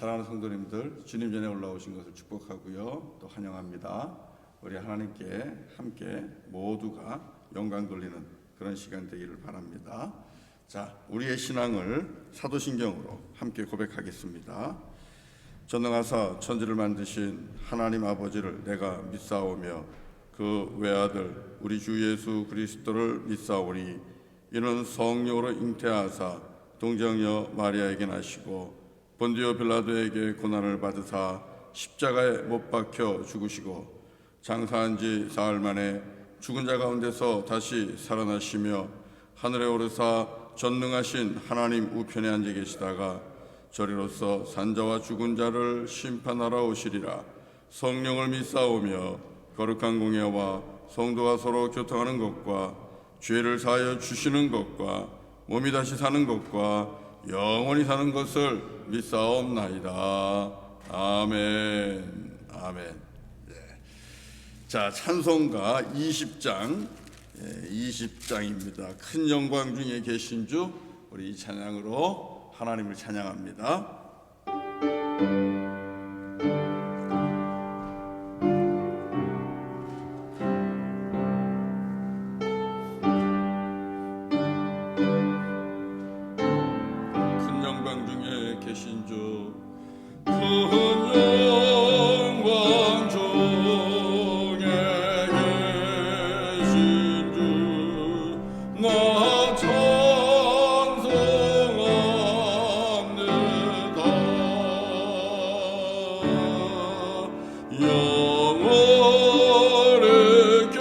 사랑하는 성도님들, 주님 전에 올라오신 것을 축복하고요, 또 환영합니다. 우리 하나님께 함께 모두가 영광 돌리는 그런 시간 되기를 바랍니다. 자, 우리의 신앙을 사도신경으로 함께 고백하겠습니다. 전능하사 천지를 만드신 하나님 아버지를 내가 믿사오며 그 외아들 우리 주 예수 그리스도를 믿사오니 이는 성령으로 잉태하사 동정녀 마리아에게 나시고 본디오 빌라도에게 고난을 받으사 십자가에 못 박혀 죽으시고 장사한 지 사흘 만에 죽은 자 가운데서 다시 살아나시며 하늘에 오르사 전능하신 하나님 우편에 앉아 계시다가 저리로서 산자와 죽은 자를 심판하러 오시리라. 성령을 믿사오며 거룩한 공예와 성도가 서로 교통하는 것과 죄를 사하여 주시는 것과 몸이 다시 사는 것과 영원히 사는 것을 믿사옵나이다. 아멘. 아멘. 네. 자, 찬송가 20장 20장입니다. 큰 영광 중에 계신 주, 우리 이 찬양으로 하나님을 찬양합니다. 계신 주, 큰 영광 중에 계신 주, 나 찬송합니다. 영원히 계신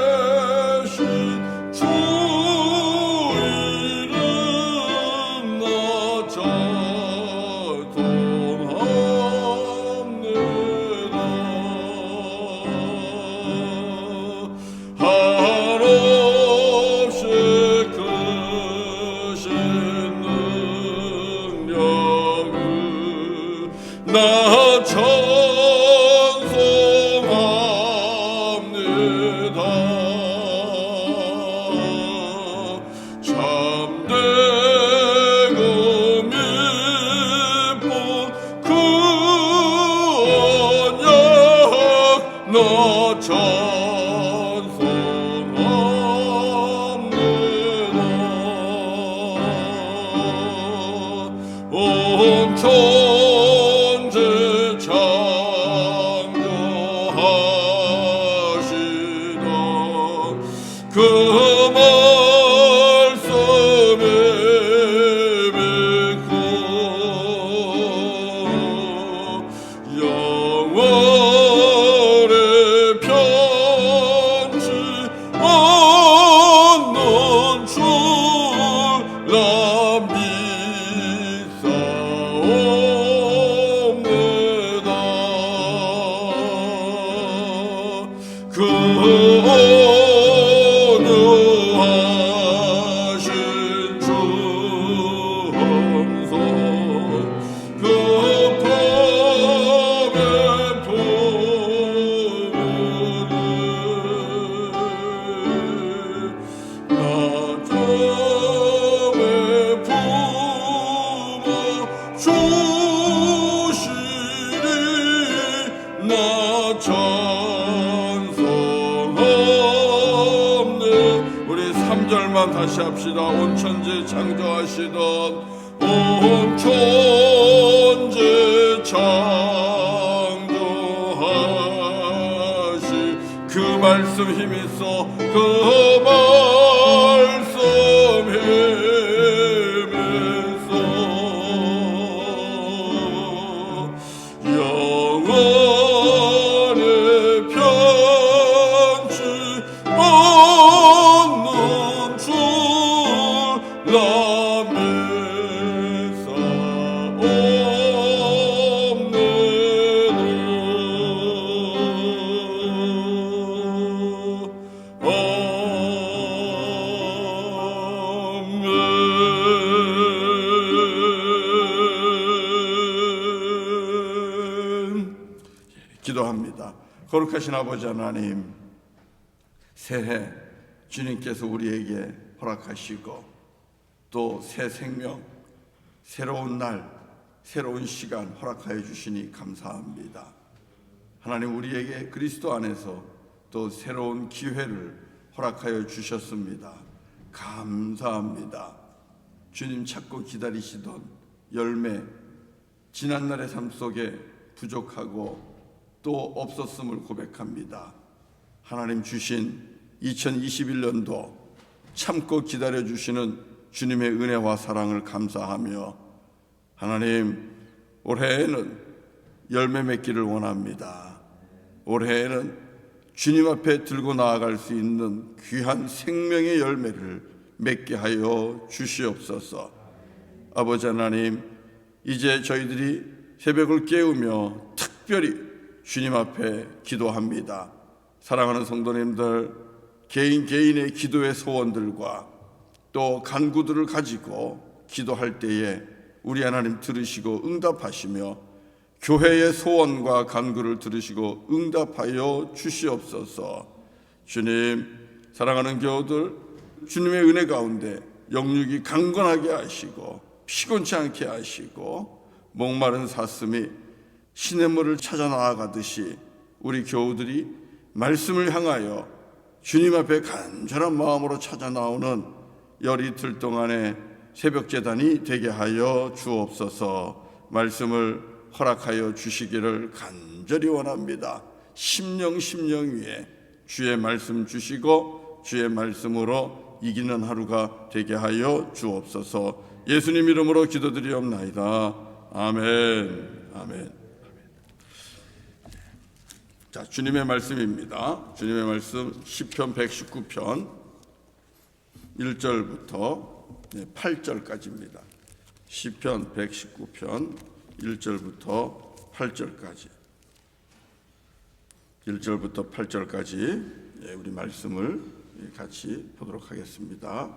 주 이름 나 온 천지 창조하시던 그 말씀에 믿고 영원히 편치 않는 줄라 거룩하신 주 함성 그 밤의 보물을 낮잠에 품어 주시리 나 다시 합시다. 온 천지 창조하시던 온 천지 창조하시 그 말씀 힘있어 그 말씀 힘있어 영원히 편치 기도합니다. 거룩하신 아버지 하나님, 새해 주님께서 우리에게 허락하시고 또 새 생명, 새로운 날, 새로운 시간 허락하여 주시니 감사합니다. 하나님, 우리에게 그리스도 안에서 또 새로운 기회를 허락하여 주셨습니다. 감사합니다. 주님 찾고 기다리시던 열매, 지난날의 삶 속에 부족하고 또 없었음을 고백합니다. 하나님 주신 2021년도 참고 기다려주시는 주님의 은혜와 사랑을 감사하며, 하나님, 올해에는 열매 맺기를 원합니다. 올해에는 주님 앞에 들고 나아갈 수 있는 귀한 생명의 열매를 맺게 하여 주시옵소서. 아버지 하나님, 이제 저희들이 새벽을 깨우며 특별히 주님 앞에 기도합니다. 사랑하는 성도님들, 개인 개인의 기도의 소원들과 또 간구들을 가지고 기도할 때에 우리 하나님 들으시고 응답하시며, 교회의 소원과 간구를 들으시고 응답하여 주시옵소서. 주님, 사랑하는 교우들, 주님의 은혜 가운데 영육이 강건하게 하시고 피곤치 않게 하시고, 목마른 사슴이 시냇물을 찾아 나아가듯이 우리 교우들이 말씀을 향하여 주님 앞에 간절한 마음으로 찾아 나오는 열이틀 동안의 새벽 제단이 되게 하여 주옵소서. 말씀을 허락하여 주시기를 간절히 원합니다. 심령 위에 주의 말씀 주시고 주의 말씀으로 이기는 하루가 되게 하여 주옵소서. 예수님 이름으로 기도드리옵나이다. 아멘. 아멘. 자, 주님의 말씀입니다. 주님의 말씀 시편 119편 1절부터 8절까지입니다. 시편 119편 1절부터 8절까지 1절부터 8절까지 우리 말씀을 같이 보도록 하겠습니다.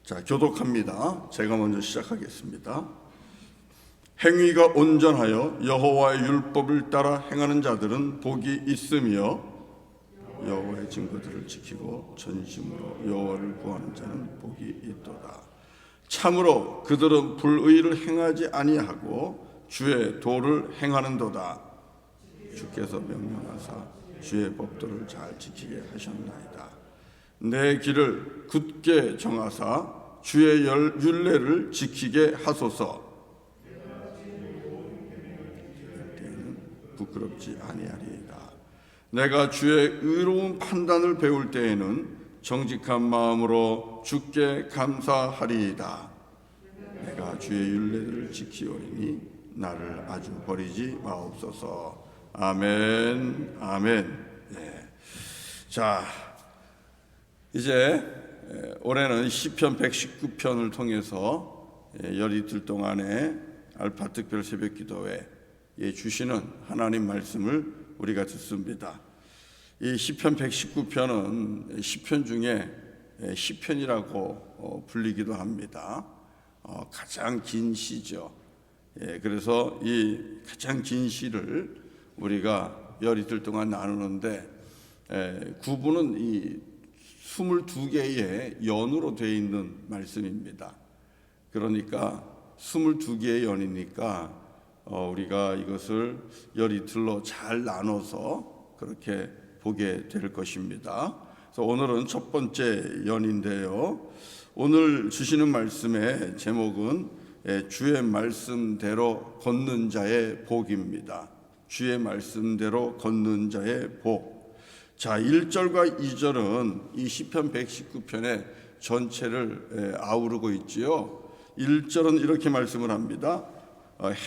자, 교독합니다. 제가 먼저 시작하겠습니다. 행위가 온전하여 여호와의 율법을 따라 행하는 자들은 복이 있으며, 여호와의 증거들을 지키고 전심으로 여호와를 구하는 자는 복이 있도다. 참으로 그들은 불의를 행하지 아니하고 주의 도를 행하는도다. 주께서 명령하사 주의 법도를 잘 지키게 하셨나이다. 내 길을 굳게 정하사 주의 율례를 지키게 하소서. 그때는 부끄럽지 아니하리이다. 내가 주의 의로운 판단을 배울 때에는 정직한 마음으로 주께 감사하리이다. 내가 주의 율례를 지키오리니 나를 아주 버리지 마옵소서. 아멘. 아멘. 네. 자, 이제 올해는 시편 119편을 통해서 열이틀 동안에 알파 특별 새벽 기도회에 주시는 하나님 말씀을 우리가 듣습니다. 이 시편 119편은 시편 중에 시편이라고 불리기도 합니다. 가장 긴 시죠. 그래서 이 가장 긴 시를 우리가 열이틀 동안 나누는데, 구분은 이 22개의 연으로 되어 있는 말씀입니다. 그러니까 22개의 연이니까 우리가 이것을 열이틀로 잘 나눠서 그렇게 보게 될 것입니다. 그래서 오늘은 첫 번째 연인데요. 오늘 주시는 말씀의 제목은 주의 말씀대로 걷는 자의 복입니다. 주의 말씀대로 걷는 자의 복. 자, 1절과 2절은 이 시편 119편의 전체를 아우르고 있지요. 1절은 이렇게 말씀을 합니다.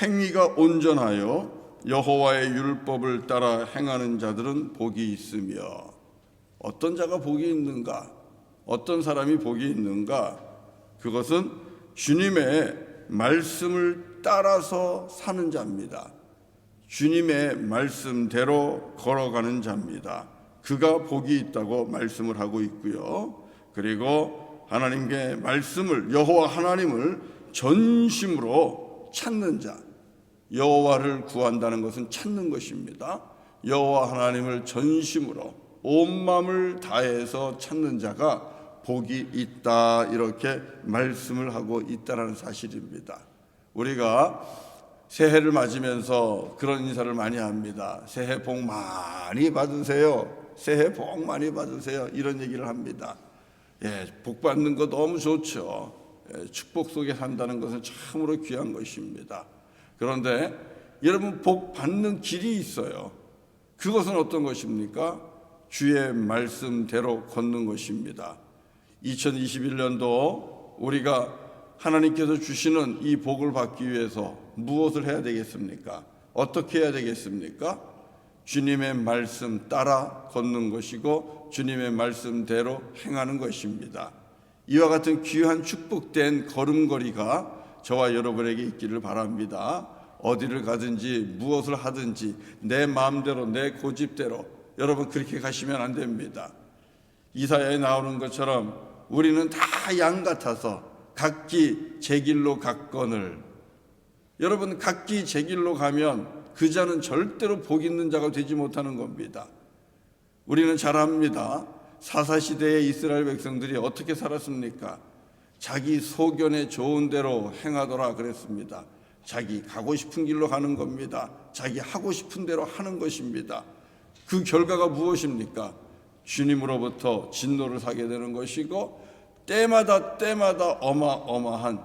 행위가 온전하여 여호와의 율법을 따라 행하는 자들은 복이 있으며. 어떤 자가 복이 있는가? 어떤 사람이 복이 있는가? 그것은 주님의 말씀을 따라서 사는 자입니다. 주님의 말씀대로 걸어가는 자입니다. 그가 복이 있다고 말씀을 하고 있고요. 그리고 하나님의 말씀을, 여호와 하나님을 전심으로 찾는 자. 여호와를 구한다는 것은 찾는 것입니다. 여호와 하나님을 전심으로 온 마음을 다해서 찾는 자가 복이 있다, 이렇게 말씀을 하고 있다는 사실입니다. 우리가 새해를 맞으면서 그런 인사를 많이 합니다. 새해 복 많이 받으세요. 새해 복 많이 받으세요. 이런 얘기를 합니다. 복 받는 거 너무 좋죠. 축복 속에 산다는 것은 참으로 귀한 것입니다. 그런데 여러분, 복 받는 길이 있어요. 그것은 어떤 것입니까? 주의 말씀대로 걷는 것입니다. 2021년도 우리가 하나님께서 주시는 이 복을 받기 위해서 무엇을 해야 되겠습니까? 어떻게 해야 되겠습니까? 주님의 말씀 따라 걷는 것이고 주님의 말씀대로 행하는 것입니다. 이와 같은 귀한 축복된 걸음걸이가 저와 여러분에게 있기를 바랍니다. 어디를 가든지 무엇을 하든지 내 마음대로, 내 고집대로 여러분 그렇게 가시면 안 됩니다. 이사야에 나오는 것처럼 우리는 다 양 같아서 각기 제 길로 갔거늘. 여러분, 각기 제 길로 가면 그 자는 절대로 복 있는 자가 되지 못하는 겁니다. 우리는 잘 압니다. 사사시대의 이스라엘 백성들이 어떻게 살았습니까? 자기 소견에 좋은 대로 행하더라 그랬습니다. 자기 가고 싶은 길로 가는 겁니다. 자기 하고 싶은 대로 하는 것입니다. 그 결과가 무엇입니까? 주님으로부터 진노를 사게 되는 것이고 때마다 어마어마한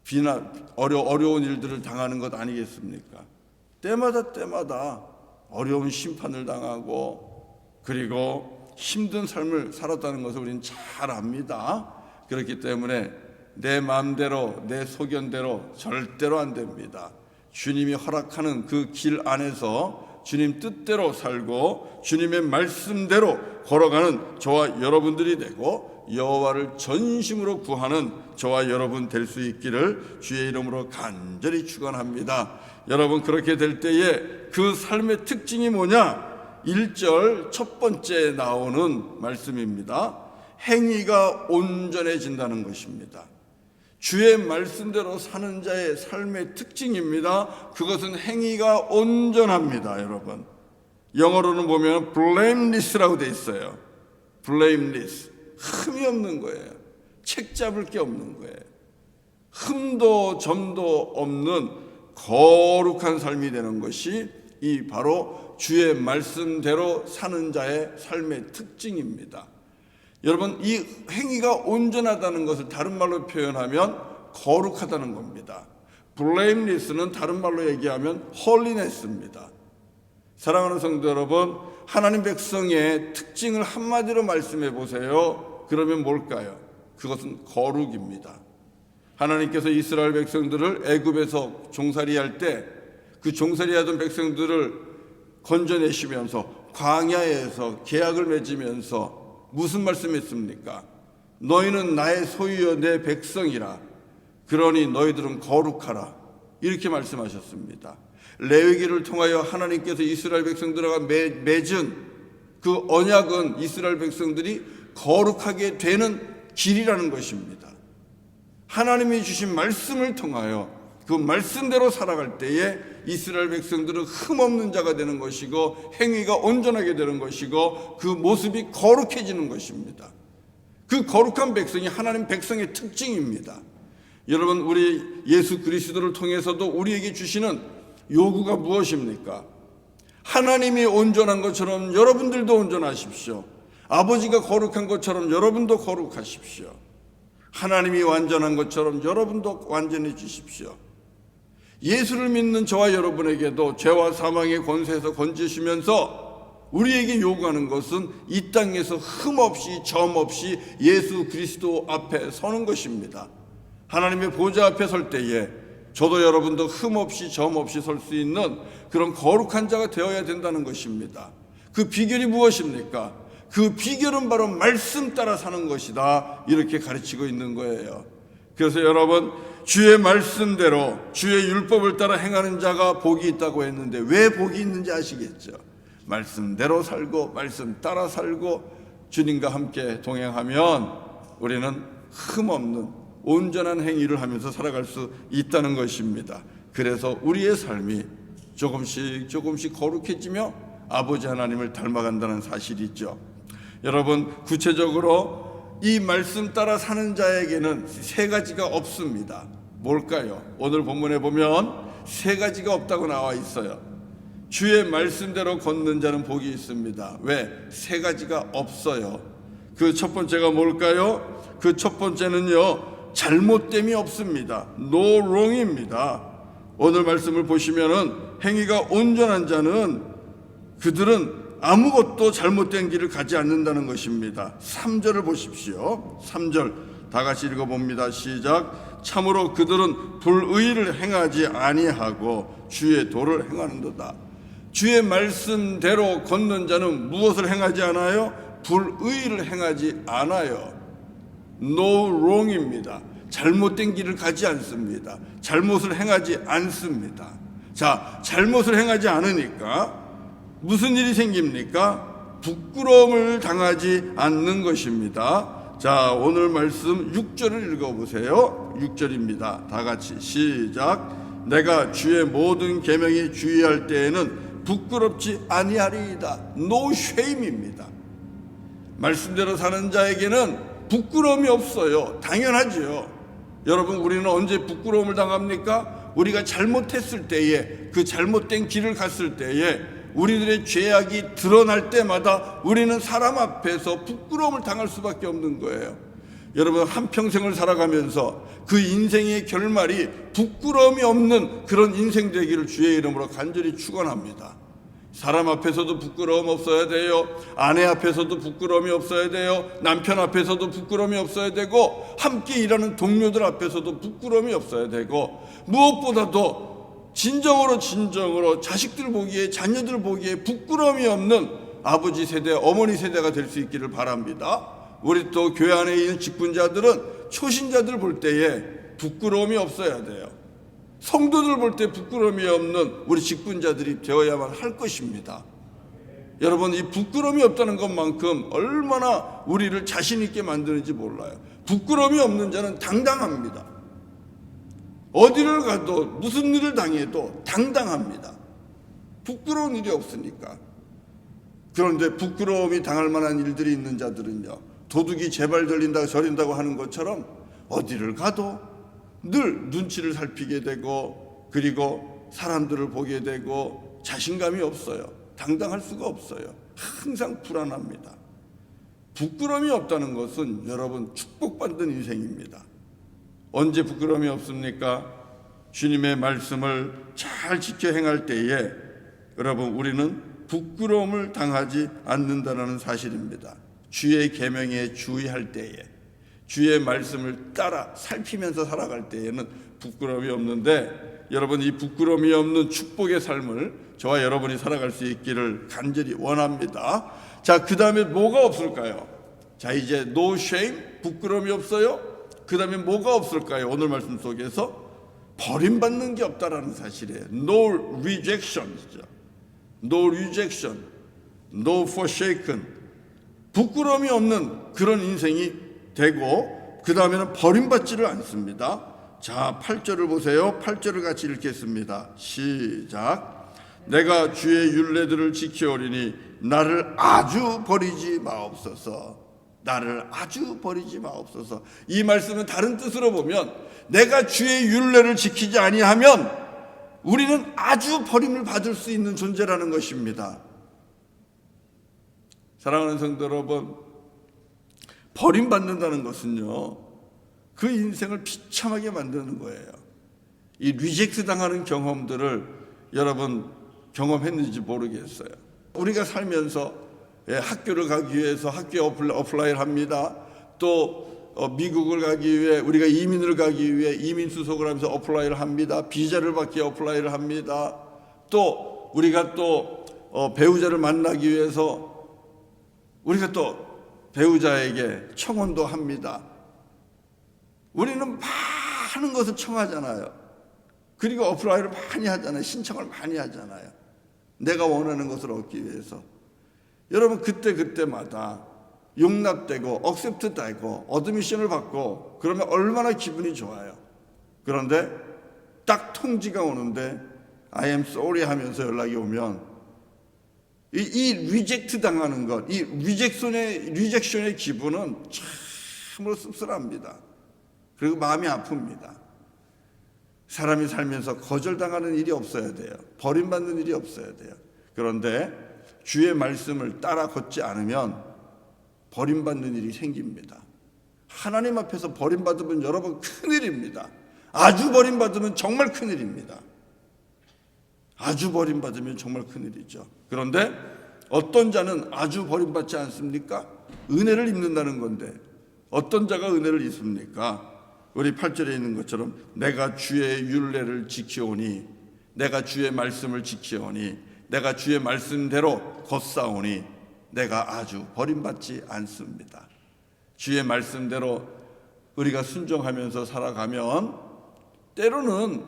비난, 어려운 일들을 당하는 것 아니겠습니까? 때마다 어려운 심판을 당하고 그리고 힘든 삶을 살았다는 것을 우리는 잘 압니다. 그렇기 때문에 내 마음대로, 내 소견대로 절대로 안 됩니다. 주님이 허락하는 그 길 안에서 주님 뜻대로 살고 주님의 말씀대로 걸어가는 저와 여러분들이 되고 여호와를 전심으로 구하는 저와 여러분 될 수 있기를 주의 이름으로 간절히 축원합니다. 여러분, 그렇게 될 때에 그 삶의 특징이 뭐냐? 1절 첫 번째 나오는 말씀입니다. 행위가 온전해진다는 것입니다. 주의 말씀대로 사는 자의 삶의 특징입니다. 그것은 행위가 온전합니다. 여러분, 영어로는 보면 blameless라고 돼 있어요. blameless, 흠이 없는 거예요. 책 잡을 게 없는 거예요. 흠도 점도 없는 거룩한 삶이 되는 것이 이 바로 주의 말씀대로 사는 자의 삶의 특징입니다. 여러분, 이 행위가 온전하다는 것을 다른 말로 표현하면 거룩하다는 겁니다. blameless는 다른 말로 얘기하면 holiness입니다. 사랑하는 성도 여러분, 하나님 백성의 특징을 한마디로 말씀해 보세요. 그러면 뭘까요? 그것은 거룩입니다. 하나님께서 이스라엘 백성들을 애굽에서 종살이할 때 그 종살이하던 백성들을 건져내시면서 광야에서 계약을 맺으면서 무슨 말씀했습니까? 너희는 나의 소유여 내 백성이라. 그러니 너희들은 거룩하라. 이렇게 말씀하셨습니다. 레위기를 통하여 하나님께서 이스라엘 백성들과 맺은 그 언약은 이스라엘 백성들이 거룩하게 되는 길이라는 것입니다. 하나님이 주신 말씀을 통하여 그 말씀대로 살아갈 때에 이스라엘 백성들은 흠없는 자가 되는 것이고 행위가 온전하게 되는 것이고 그 모습이 거룩해지는 것입니다. 그 거룩한 백성이 하나님 백성의 특징입니다. 여러분, 우리 예수 그리스도를 통해서도 우리에게 주시는 요구가 무엇입니까? 하나님이 온전한 것처럼 여러분들도 온전하십시오. 아버지가 거룩한 것처럼 여러분도 거룩하십시오. 하나님이 완전한 것처럼 여러분도 완전해지십시오. 예수를 믿는 저와 여러분에게도 죄와 사망의 권세에서 건지시면서 우리에게 요구하는 것은 이 땅에서 흠없이 점없이 예수 그리스도 앞에 서는 것입니다. 하나님의 보좌 앞에 설 때에 저도 여러분도 흠없이 점없이 설 수 있는 그런 거룩한 자가 되어야 된다는 것입니다. 그 비결이 무엇입니까? 그 비결은 바로 말씀 따라 사는 것이다. 이렇게 가르치고 있는 거예요. 그래서 여러분, 주의 말씀대로 주의 율법을 따라 행하는 자가 복이 있다고 했는데 왜 복이 있는지 아시겠죠? 말씀대로 살고 말씀 따라 살고 주님과 함께 동행하면 우리는 흠없는 온전한 행위를 하면서 살아갈 수 있다는 것입니다. 그래서 우리의 삶이 조금씩 거룩해지며 아버지 하나님을 닮아간다는 사실이 있죠. 여러분, 구체적으로 이 말씀 따라 사는 자에게는 세 가지가 없습니다. 뭘까요? 오늘 본문에 보면 세 가지가 없다고 나와 있어요. 주의 말씀대로 걷는 자는 복이 있습니다. 왜? 세 가지가 없어요. 그 첫 번째가 뭘까요? 그 첫 번째는요, 잘못됨이 없습니다. No wrong입니다. 오늘 말씀을 보시면은 행위가 온전한 자는 그들은 아무것도 잘못된 길을 가지 않는다는 것입니다. 3절을 보십시오. 3절 다 같이 읽어봅니다. 시작. 참으로 그들은 불의를 행하지 아니하고 주의 도를 행하는도다. 주의 말씀대로 걷는 자는 무엇을 행하지 않아요? 불의를 행하지 않아요. No wrong입니다. 잘못된 길을 가지 않습니다. 잘못을 행하지 않습니다. 자, 잘못을 행하지 않으니까 무슨 일이 생깁니까? 부끄러움을 당하지 않는 것입니다. 자, 오늘 말씀 6절을 읽어보세요. 6절입니다. 다 같이 시작. 내가 주의 모든 계명에 주의할 때에는 부끄럽지 아니하리이다. No shame입니다. 말씀대로 사는 자에게는 부끄러움이 없어요. 당연하죠. 여러분, 우리는 언제 부끄러움을 당합니까? 우리가 잘못했을 때에, 그 잘못된 길을 갔을 때에, 우리들의 죄악이 드러날 때마다 우리는 사람 앞에서 부끄러움을 당할 수밖에 없는 거예요. 여러분, 한평생을 살아가면서 그 인생의 결말이 부끄러움이 없는 그런 인생 되기를 주의 이름으로 간절히 축원합니다. 사람 앞에서도 부끄러움 없어야 돼요. 아내 앞에서도 부끄러움이 없어야 돼요. 남편 앞에서도 부끄러움이 없어야 되고, 함께 일하는 동료들 앞에서도 부끄러움이 없어야 되고, 무엇보다도 진정으로 자식들 보기에, 자녀들 보기에 부끄러움이 없는 아버지 세대, 어머니 세대가 될 수 있기를 바랍니다. 우리 또 교회 안에 있는 직분자들은 초신자들 볼 때에 부끄러움이 없어야 돼요. 성도들 볼 때 부끄러움이 없는 우리 직분자들이 되어야만 할 것입니다. 여러분, 이 부끄러움이 없다는 것만큼 얼마나 우리를 자신 있게 만드는지 몰라요. 부끄러움이 없는 자는 당당합니다. 어디를 가도 무슨 일을 당해도 당당합니다. 부끄러운 일이 없으니까. 그런데 부끄러움이 당할 만한 일들이 있는 자들은요, 도둑이 제발 들린다고 저린다고 하는 것처럼 어디를 가도 늘 눈치를 살피게 되고, 그리고 사람들을 보게 되고 자신감이 없어요. 당당할 수가 없어요. 항상 불안합니다. 부끄러움이 없다는 것은 여러분 축복받는 인생입니다. 언제 부끄러움이 없습니까? 주님의 말씀을 잘 지켜 행할 때에 여러분, 우리는 부끄러움을 당하지 않는다는 사실입니다. 주의 계명에 주의할 때에, 주의 말씀을 따라 살피면서 살아갈 때에는 부끄러움이 없는데, 여러분, 이 부끄러움이 없는 축복의 삶을 저와 여러분이 살아갈 수 있기를 간절히 원합니다. 자, 그 다음에 뭐가 없을까요? 자, 이제 no shame, 부끄러움이 없어요. 그 다음에 뭐가 없을까요? 오늘 말씀 속에서 버림받는 게 없다라는 사실이에요. No rejection이죠. No rejection, no forsaken. 부끄러움이 없는 그런 인생이 되고, 그 다음에는 버림받지를 않습니다. 자, 8절을 보세요. 8절을 같이 읽겠습니다. 시작. 내가 주의 율례들을 지켜오리니 나를 아주 버리지 마옵소서. 나를 아주 버리지 마옵소서. 이 말씀은 다른 뜻으로 보면, 내가 주의 율례를 지키지 아니하면 우리는 아주 버림을 받을 수 있는 존재라는 것입니다. 사랑하는 성도 여러분, 버림받는다는 것은요, 그 인생을 비참하게 만드는 거예요. 이 리젝트 당하는 경험들을 여러분 경험했는지 모르겠어요. 우리가 살면서 학교를 가기 위해서 학교에 어플라이를 합니다. 또 미국을 가기 위해, 우리가 이민을 가기 위해 이민 수속을 하면서 어플라이를 합니다. 비자를 받기 위해 어플라이를 합니다. 또 우리가 또 배우자를 만나기 위해서 우리가 또 배우자에게 청혼도 합니다. 우리는 많은 것을 청하잖아요. 그리고 어플라이를 많이 하잖아요. 신청을 많이 하잖아요. 내가 원하는 것을 얻기 위해서. 여러분, 그때마다 용납되고 억셉트되고 어드미션을 받고 그러면 얼마나 기분이 좋아요. 그런데 딱 통지가 오는데 I am sorry 하면서 연락이 오면 이 리젝트 당하는 것, 이 리젝션의 기분은 참으로 씁쓸합니다. 그리고 마음이 아픕니다. 사람이 살면서 거절당하는 일이 없어야 돼요. 버림받는 일이 없어야 돼요. 그런데 주의 말씀을 따라 걷지 않으면 버림받는 일이 생깁니다. 하나님 앞에서 버림받으면 여러분 큰일입니다. 아주 버림받으면 정말 큰일입니다. 아주 버림받으면 정말 큰일이죠. 그런데 어떤 자는 아주 버림받지 않습니까? 은혜를 입는다는 건데 어떤 자가 은혜를 입습니까? 우리 8절에 있는 것처럼 내가 주의 율례를 지키오니, 내가 주의 말씀을 지키오니, 내가 주의 말씀대로 걷사오니 내가 아주 버림받지 않습니다. 주의 말씀대로 우리가 순종하면서 살아가면 때로는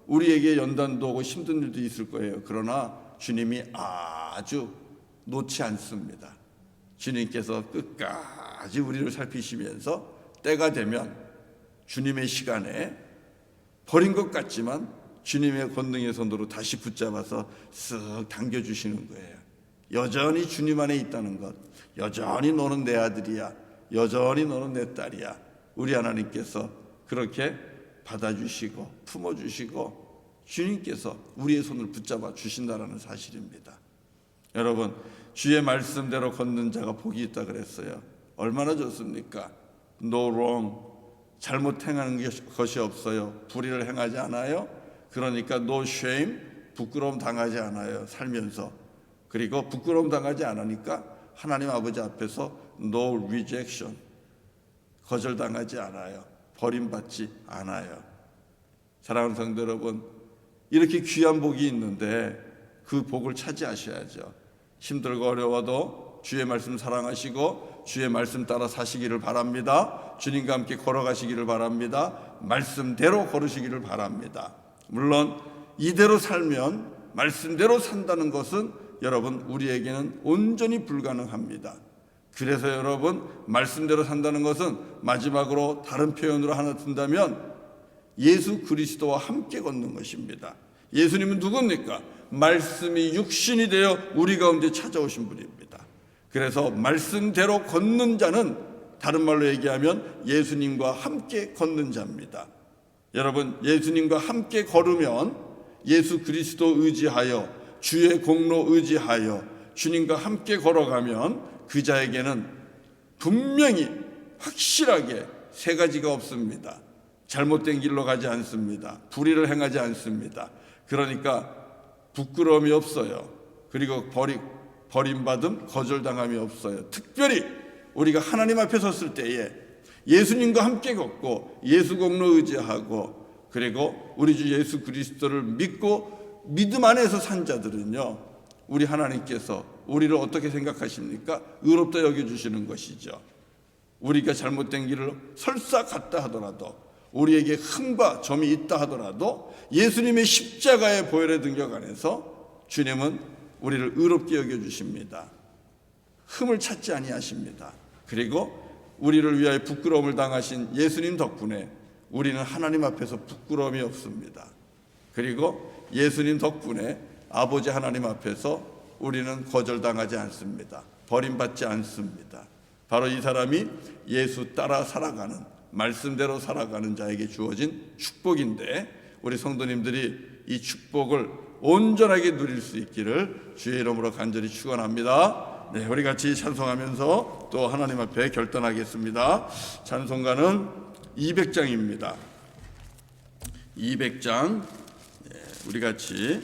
우리에게 연단도 오고 힘든 일도 있을 거예요. 그러나 주님이 아주 놓지 않습니다. 주님께서 끝까지 우리를 살피시면서 때가 되면 주님의 시간에 버린 것 같지만 주님의 권능의 손으로 다시 붙잡아서 쓱 당겨주시는 거예요. 여전히 주님 안에 있다는 것, 여전히 너는 내 아들이야, 여전히 너는 내 딸이야. 우리 하나님께서 그렇게 받아주시고 품어주시고 주님께서 우리의 손을 붙잡아 주신다는 사실입니다. 여러분, 주의 말씀대로 걷는 자가 복이 있다 그랬어요. 얼마나 좋습니까? No wrong, 잘못 행하는 것이 없어요. 불의를 행하지 않아요. 그러니까 no shame, 부끄러움 당하지 않아요. 살면서. 그리고 부끄러움 당하지 않으니까 하나님 아버지 앞에서 no rejection, 거절당하지 않아요. 버림받지 않아요. 사랑하는 성도 여러분, 이렇게 귀한 복이 있는데 그 복을 차지하셔야죠. 힘들고 어려워도 주의 말씀 사랑하시고 주의 말씀 따라 사시기를 바랍니다. 주님과 함께 걸어가시기를 바랍니다. 말씀대로 걸으시기를 바랍니다. 물론 이대로 살면, 말씀대로 산다는 것은 여러분 우리에게는 온전히 불가능합니다. 그래서 여러분, 말씀대로 산다는 것은 마지막으로 다른 표현으로 하나 든다면 예수 그리스도와 함께 걷는 것입니다. 예수님은 누굽니까? 말씀이 육신이 되어 우리 가운데 찾아오신 분입니다. 그래서 말씀대로 걷는 자는 다른 말로 얘기하면 예수님과 함께 걷는 자입니다. 여러분, 예수님과 함께 걸으면 예수 그리스도 의지하여 주의 공로 의지하여 주님과 함께 걸어가면 그 자에게는 분명히 확실하게 세 가지가 없습니다. 잘못된 길로 가지 않습니다. 불의를 행하지 않습니다. 그러니까 부끄러움이 없어요. 그리고 버림받음, 거절당함이 없어요. 특별히 우리가 하나님 앞에 섰을 때에 예수님과 함께 걷고 예수 공로 의지하고 그리고 우리 주 예수 그리스도를 믿고 믿음 안에서 산 자들은요, 우리 하나님께서 우리를 어떻게 생각하십니까? 의롭다 여겨주시는 것이죠. 우리가 잘못된 길을 설사 갔다 하더라도, 우리에게 흠과 점이 있다 하더라도 예수님의 십자가의 보혈의 등력 안에서 주님은 우리를 의롭게 여겨주십니다. 흠을 찾지 아니하십니다. 그리고 우리를 위하여 부끄러움을 당하신 예수님 덕분에 우리는 하나님 앞에서 부끄러움이 없습니다. 그리고 예수님 덕분에 아버지 하나님 앞에서 우리는 거절당하지 않습니다. 버림받지 않습니다. 바로 이 사람이 예수 따라 살아가는, 말씀대로 살아가는 자에게 주어진 축복인데, 우리 성도님들이 이 축복을 온전하게 누릴 수 있기를 주의 이름으로 간절히 축원합니다. 네, 우리 같이 찬송하면서 또 하나님 앞에 결단하겠습니다. 찬송가는 200장입니다. 200장, 우리 같이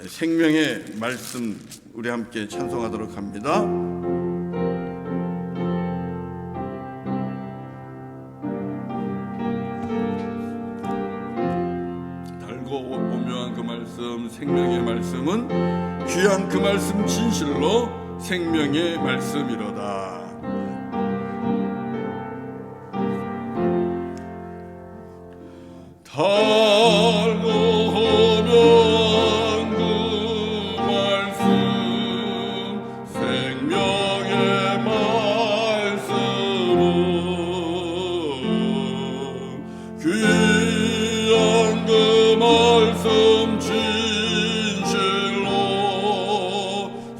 생명의 말씀 우리 함께 찬송하도록 합니다. 달고 오묘한 그 말씀, 생명의 말씀은 귀한 그 말씀 진실로 생명의 말씀이로다. 달고 오묘한 그 말씀, 생명의 말씀은 귀한 그 말씀 진실로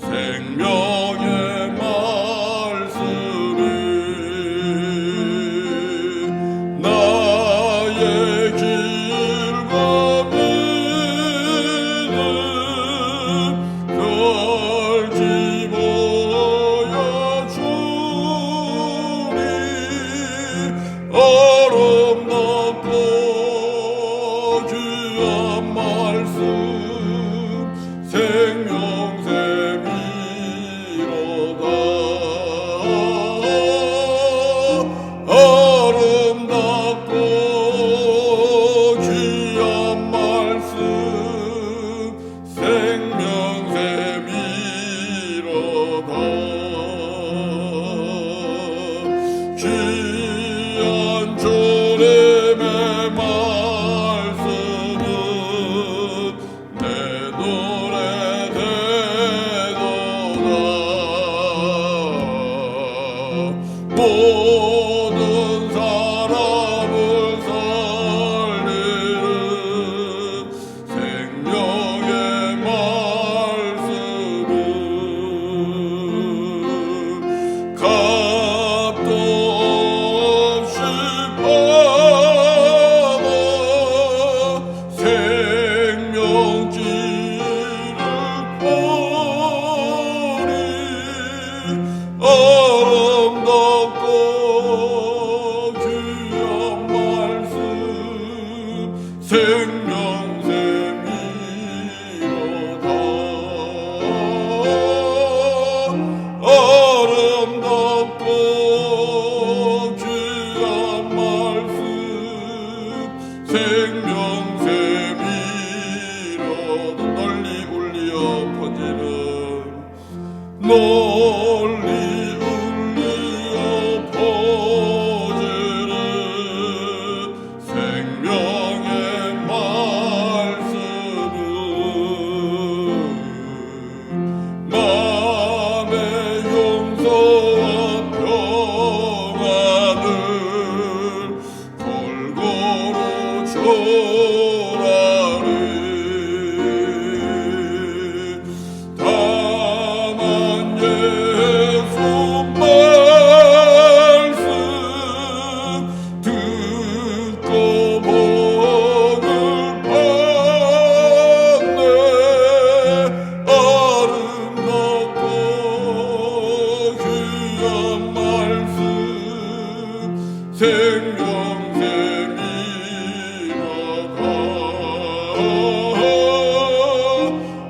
생명의 말씀이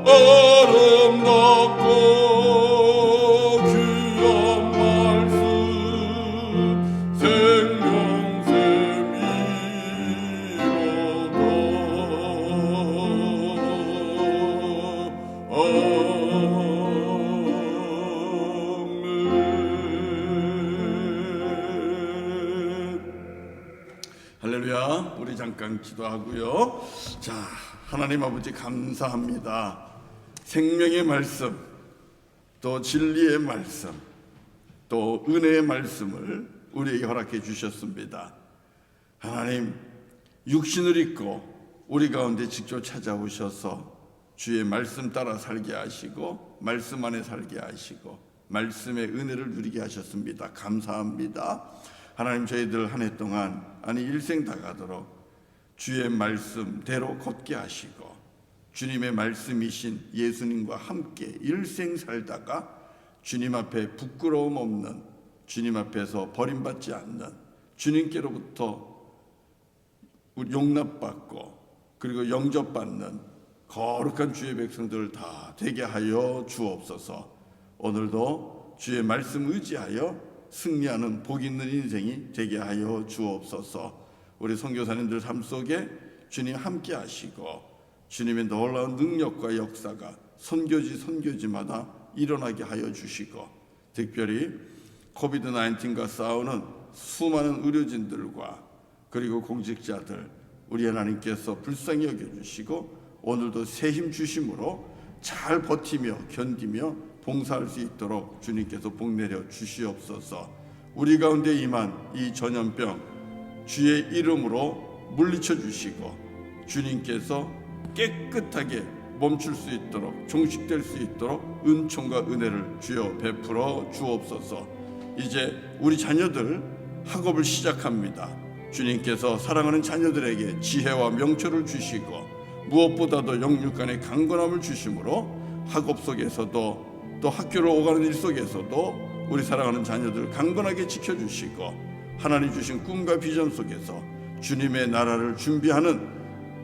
아름답고 귀한 말씀 할렐루야. 우리 잠깐 기도하고요. 자, 하나님 아버지 감사합니다. 생명의 말씀, 또 진리의 말씀, 또 은혜의 말씀을 우리에게 허락해 주셨습니다. 하나님, 육신을 입고 우리 가운데 직접 찾아오셔서 주의 말씀 따라 살게 하시고 말씀 안에 살게 하시고 말씀의 은혜를 누리게 하셨습니다. 감사합니다. 하나님, 저희들 한 해 동안 일생 다 가도록 주의 말씀대로 걷게 하시고 주님의 말씀이신 예수님과 함께 일생 살다가 주님 앞에 부끄러움 없는, 주님 앞에서 버림받지 않는, 주님께로부터 용납받고 그리고 영접받는 거룩한 주의 백성들 다 되게 하여 주옵소서. 오늘도 주의 말씀 의지하여 승리하는 복 있는 인생이 되게 하여 주옵소서. 우리 선교사님들 삶 속에 주님 함께 하시고 주님의 놀라운 능력과 역사가 선교지마다 일어나게 하여 주시고, 특별히 코비드-19과 싸우는 수많은 의료진들과 그리고 공직자들 우리 하나님께서 불쌍히 여겨주시고 오늘도 새 힘 주심으로 잘 버티며 견디며 봉사할 수 있도록 주님께서 복 내려 주시옵소서. 우리 가운데 임한 이 전염병 주의 이름으로 물리쳐 주시고 주님께서 깨끗하게 멈출 수 있도록, 종식될 수 있도록 은총과 은혜를 주여 베풀어 주옵소서. 이제 우리 자녀들 학업을 시작합니다. 주님께서 사랑하는 자녀들에게 지혜와 명철을 주시고 무엇보다도 영육간의 강건함을 주심으로 학업 속에서도 또 학교를 오가는 일 속에서도 우리 사랑하는 자녀들 강건하게 지켜주시고 하나님 주신 꿈과 비전 속에서 주님의 나라를 준비하는,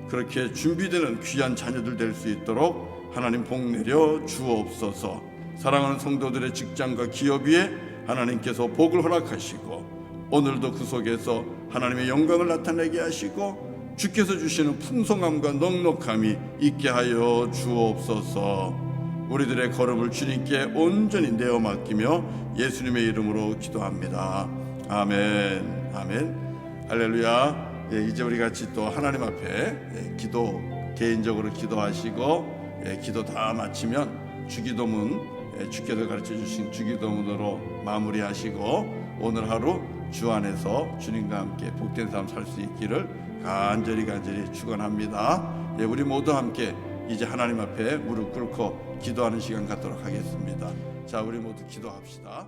그렇게 준비되는 귀한 자녀들 될 수 있도록 하나님 복 내려 주옵소서. 사랑하는 성도들의 직장과 기업 위에 하나님께서 복을 허락하시고 오늘도 그 속에서 하나님의 영광을 나타내게 하시고 주께서 주시는 풍성함과 넉넉함이 있게 하여 주옵소서. 우리들의 걸음을 주님께 온전히 내어 맡기며 예수님의 이름으로 기도합니다. 아멘. 아멘. 할렐루야. 이제 우리 같이 또 하나님 앞에 기도, 개인적으로 기도하시고 기도 다 마치면 주기도문, 주께서 가르쳐 주신 주기도문으로 마무리하시고 오늘 하루 주 안에서 주님과 함께 복된 삶 살 수 있기를 간절히 축원합니다. 우리 모두 함께 이제 하나님 앞에 무릎 꿇고 기도하는 시간 갖도록 하겠습니다. 자, 우리 모두 기도합시다.